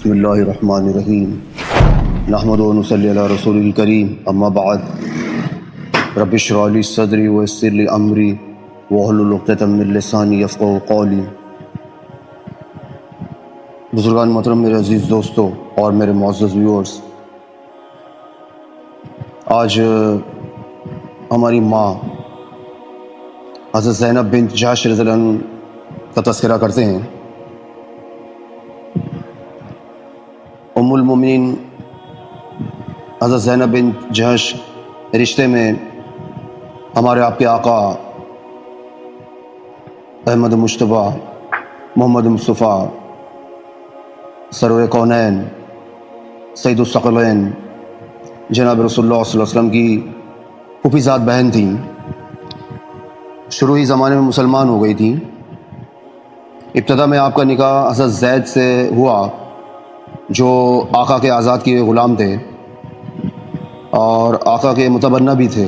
بسم اللہ الرحمن الرحیم نحمد و نصلی علی رسول الکریم اما بعد رب اشرح لی صدری ویسر لی امری واحلل عقدۃ من لسانی یفقہوا قولی۔ بزرگان محترم، میرے عزیز دوستو اور میرے معزز ویورز، آج ہماری ماں حضرت زینب بنت جحش رضی اللہ عنہ کا تذکرہ کرتے ہیں۔ ام المومنین حضرت زینب بنت جحش رشتے میں ہمارے آپ کے آقا احمد مجتبیٰ محمد مصطفیٰ سرور کونین سید الثقلین جناب رسول اللہ صلی اللہ علیہ وسلم کی پھوپھی زاد بہن تھیں۔ شروعی زمانے میں مسلمان ہو گئی تھیں۔ ابتدا میں آپ کا نکاح حضرت زید سے ہوا جو آقا کے آزاد کیے غلام تھے اور آقا کے متبنہ بھی تھے،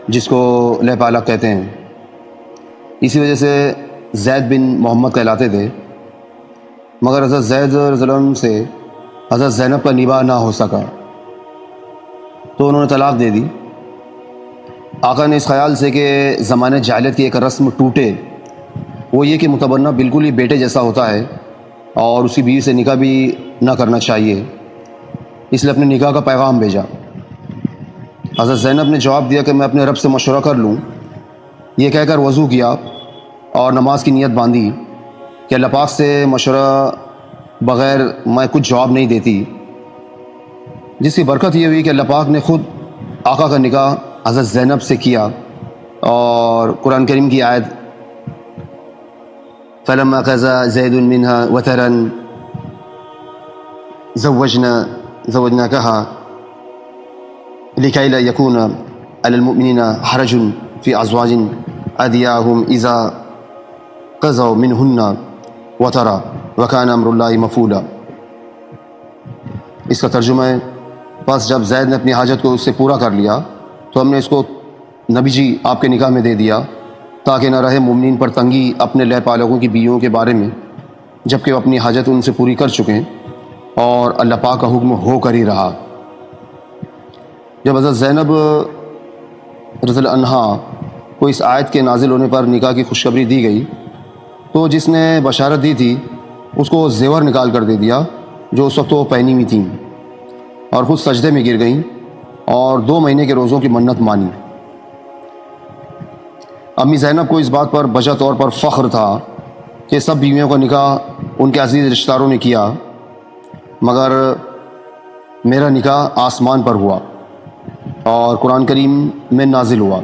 جس کو لہ پالک کہتے ہیں۔ اسی وجہ سے زید بن محمد کہلاتے تھے، مگر حضرت زید رضی اللہ عنہ سے حضرت زینب کا نباہ نہ ہو سکا تو انہوں نے طلاق دے دی۔ آقا نے اس خیال سے کہ زمانے جاہلیت کی ایک رسم ٹوٹے، وہ یہ کہ متبنہ بالکل ہی بیٹے جیسا ہوتا ہے اور اسی بیوی سے نکاح بھی نہ کرنا چاہیے، اس لیے اپنے نکاح کا پیغام بھیجا۔ حضرت زینب نے جواب دیا کہ میں اپنے رب سے مشورہ کر لوں۔ یہ کہہ کر وضو کیا اور نماز کی نیت باندھی کہ اللہ پاک سے مشورہ بغیر میں کچھ جواب نہیں دیتی، جس کی برکت یہ ہوئی کہ اللہ پاک نے خود آقا کا نکاح حضرت زینب سے کیا، اور قرآن کریم کی آیت فَلَمَّا قَضَىٰ زَيْدٌ مِّنْهَا وَطَرًا زَوَّجْنَاكَهَا لِكَيْ لَا يَكُونَ عَلَى الْمُؤْمِنِينَ حَرَجٌ فِي أَزْوَاجِ أَدْعِيَاهُمْ إِذَا قَضَوْا مِنْهُنَّ وَطَرًا وَكَانَ أَمْرُ اللَّهِ مَفْعُولًا۔ اس کا ترجمہ ہے، بس جب زید نے اپنی حاجت کو اس سے پورا کر لیا تو ہم نے اس کو نبی جی آپ کے نکاح میں دے دیا، تاکہ نہ رہے مومنین پر تنگی اپنے لہ پالکوں کی بیویوں کے بارے میں، جبکہ وہ اپنی حاجت ان سے پوری کر چکے ہیں اور اللہ پاک کا حکم ہو کر ہی رہا۔ جب حضرت زینب رضی اللہ عنہا کو اس آیت کے نازل ہونے پر نکاح کی خوشخبری دی گئی تو جس نے بشارت دی تھی اس کو زیور نکال کر دے دیا جو اس وقت وہ پہنی ہوئی تھیں، اور خود سجدے میں گر گئیں اور 2 مہینے کے روزوں کی منت مانی۔ امی زینب کو اس بات پر بجا طور پر فخر تھا کہ سب بیویوں کا نکاح ان کے عزیز رشتہ داروں نے کیا، مگر میرا نکاح آسمان پر ہوا اور قرآن کریم میں نازل ہوا۔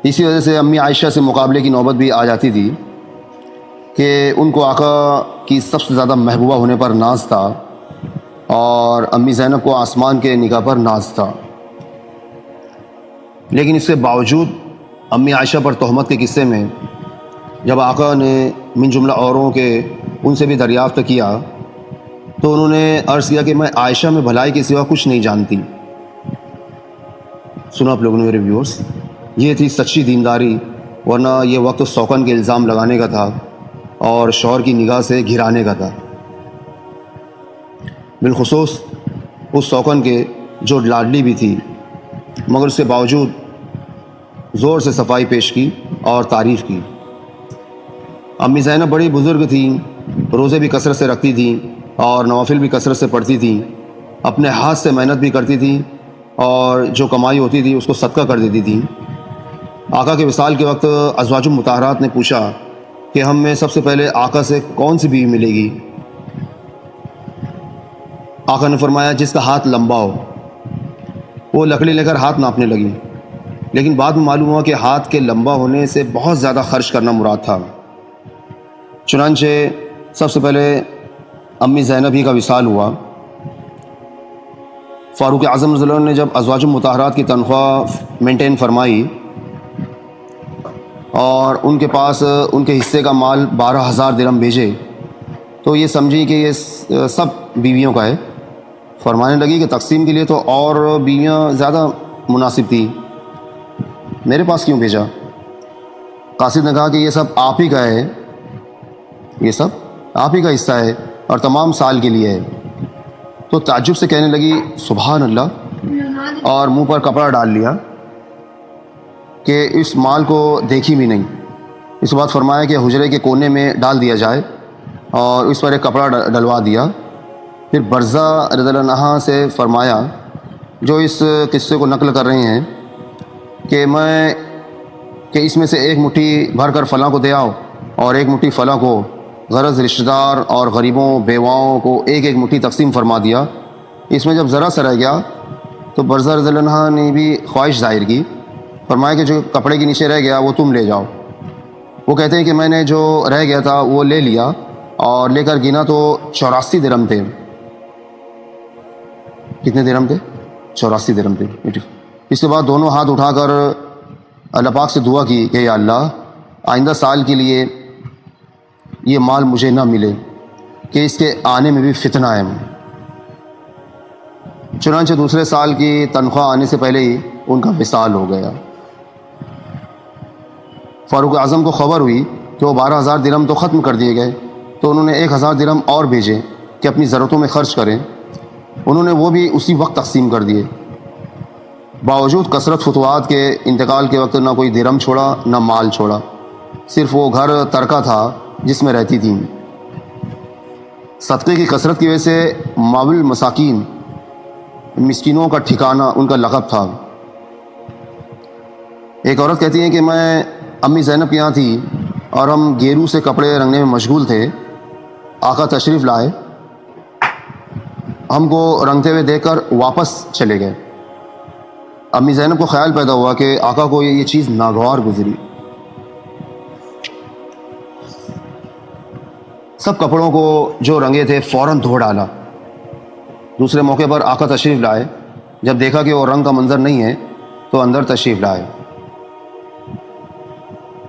اسی وجہ سے امی عائشہ سے مقابلے کی نوبت بھی آ جاتی تھی کہ ان کو آقا کی سب سے زیادہ محبوبہ ہونے پر ناز تھا اور امی زینب کو آسمان کے نکاح پر ناز تھا۔ لیکن اس کے باوجود امی عائشہ پر تہمت کے قصے میں جب آقا نے من جملہ اوروں کے ان سے بھی دریافت کیا تو انہوں نے عرض کیا کہ میں عائشہ میں بھلائی کے سوا کچھ نہیں جانتی۔ سنا آپ لوگوں نے میرے ویورز، یہ تھی سچی دینداری، ورنہ یہ وقت سوکن کے الزام لگانے کا تھا اور شوہر کی نگاہ سے گھرانے کا تھا، بالخصوص اس سوکن کے جو لاڈلی بھی تھی، مگر اس کے باوجود زور سے صفائی پیش کی اور تعریف کی۔ امی زینب بڑی بزرگ تھیں، روزے بھی کثرت سے رکھتی تھیں اور نوافل بھی کثرت سے پڑھتی تھیں، اپنے ہاتھ سے محنت بھی کرتی تھیں اور جو کمائی ہوتی تھی اس کو صدقہ کر دیتی تھیں۔ آقا کے وصال کے وقت ازواج مطہرات نے پوچھا کہ ہم میں سب سے پہلے آقا سے کون سی بیوی ملے گی؟ آقا نے فرمایا جس کا ہاتھ لمبا ہو۔ وہ لکڑی لے کر ہاتھ ناپنے لگی، لیکن بعد میں معلوم ہوا کہ ہاتھ کے لمبا ہونے سے بہت زیادہ خرچ کرنا مراد تھا۔ چنانچہ سب سے پہلے امی زینب ہی کا وصال ہوا۔ فاروق اعظم رضی اللہ عنہ نے جب ازواج مطہرات کی تنخواہ مینٹین فرمائی اور ان کے پاس ان کے حصے کا مال 12,000 درہم بھیجے تو یہ سمجھی کہ یہ سب بیویوں کا ہے۔ فرمانے لگی کہ تقسیم کے لیے تو اور بیویاں زیادہ مناسب تھیں، میرے پاس کیوں بھیجا؟ قاصد نے کہا کہ یہ سب آپ ہی کا ہے، یہ سب آپ ہی کا حصہ ہے، اور تمام سال کے لیے ہے۔ تو تعجب سے کہنے لگی سبحان اللہ، اور منہ پر کپڑا ڈال لیا کہ اس مال کو دیکھی بھی نہیں۔ اس کے بعد فرمایا کہ حجرے کے کونے میں ڈال دیا جائے اور اس پر ایک کپڑا ڈلوا دیا۔ پھر برزہ رضی اللہ عنہ سے فرمایا جو اس قصے کو نقل کر رہے ہیں کہ اس میں سے ایک مٹھی بھر کر فلاں کو دے آؤ اور ایک مٹھی فلاں کو، غرض رشتہ دار اور غریبوں بیواؤں کو ایک ایک مٹھی تقسیم فرما دیا۔ اس میں جب ذرا سا رہ گیا تو برزہ رضی اللہ عنہ نے بھی خواہش ظاہر کی، فرمایا کہ جو کپڑے کے نیچے رہ گیا وہ تم لے جاؤ۔ وہ کہتے ہیں کہ میں نے جو رہ گیا تھا وہ لے لیا اور لے کر گنا تو 84 درہم تھے۔ کتنے درہم تھے؟ 84 درہم تھے۔ اس کے بعد دونوں ہاتھ اٹھا کر اللہ پاک سے دعا کی کہ یا اللہ آئندہ سال کے لیے یہ مال مجھے نہ ملے کہ اس کے آنے میں بھی فتنہ ہے۔ چنانچہ دوسرے سال کی تنخواہ آنے سے پہلے ہی ان کا وصال ہو گیا۔ فاروق اعظم کو خبر ہوئی کہ وہ 12,000 درہم تو ختم کر دیے گئے، تو انہوں نے 1,000 درہم اور بھیجے کہ اپنی ضرورتوں میں خرچ کریں۔ انہوں نے وہ بھی اسی وقت تقسیم کر دیے۔ باوجود کثرت فتوحات کے انتقال کے وقت نہ کوئی درہم چھوڑا نہ مال چھوڑا، صرف وہ گھر ترکہ تھا جس میں رہتی تھیں۔ صدقے کی کثرت کی وجہ سے ماول مساکین، مسکینوں کا ٹھکانہ ان کا لقب تھا۔ ایک عورت کہتی ہے کہ میں امی زینب کے یہاں تھی اور ہم گیرو سے کپڑے رنگنے میں مشغول تھے۔ آقا تشریف لائے، ہم کو رنگتے ہوئے دیکھ کر واپس چلے گئے۔ امی زینب کو خیال پیدا ہوا کہ آقا کو یہ چیز ناگوار گزری۔ سب کپڑوں کو جو رنگے تھے فوراً دھو ڈالا۔ دوسرے موقع پر آقا تشریف لائے، جب دیکھا کہ وہ رنگ کا منظر نہیں ہے تو اندر تشریف لائے۔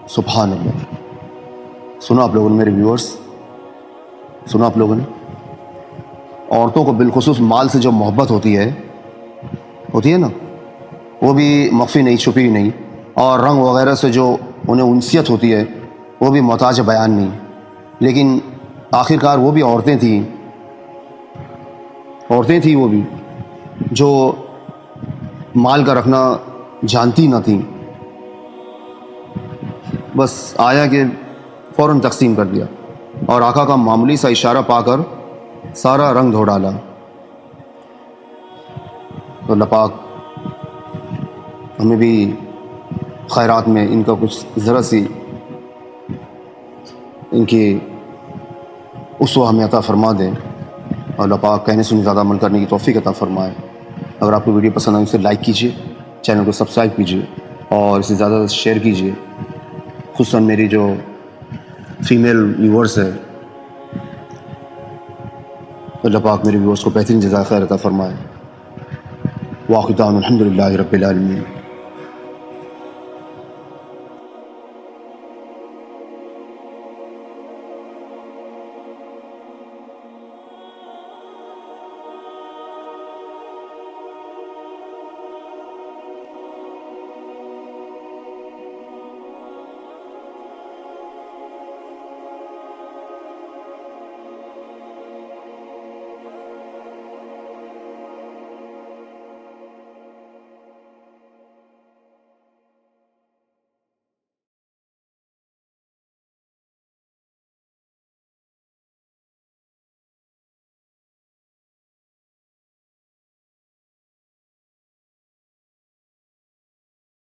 سبحان اللہ۔ سنا آپ لوگوں نے، میرے ویورز، سنا آپ لوگوں نے؟ عورتوں کو بالخصوص مال سے جو محبت ہوتی ہے نا، وہ بھی مخفی نہیں، چھپی نہیں، اور رنگ وغیرہ سے جو انہیں انسیت ہوتی ہے وہ بھی محتاج بیان نہیں۔ لیکن آخرکار وہ بھی عورتیں تھیں وہ بھی جو مال کا رکھنا جانتی نہ تھیں، بس آیا کہ فوراً تقسیم کر دیا اور آقا کا معمولی سا اشارہ پا کر سارا رنگ دھو ڈالا۔ تو اللہ پاک ہمیں بھی خیرات میں ان کا کچھ ذرا سی ان کی اسوہ ہمیں عطا فرما دے، اور اللہ پاک کہنے سننے زیادہ عمل کرنے کی توفیق عطا فرمائے۔ اگر آپ کو ویڈیو پسند آئے اسے لائک کیجیے، چینل کو سبسکرائب کیجیے اور اسے زیادہ شیئر کیجیے، خصوصاً میری جو فیمیل ویورز ہے۔ اللہ پاک میرے ویورز کو بہترین جزائے خیر عطا فرمائے۔ واقعتاً الحمدللہ رب العالمین۔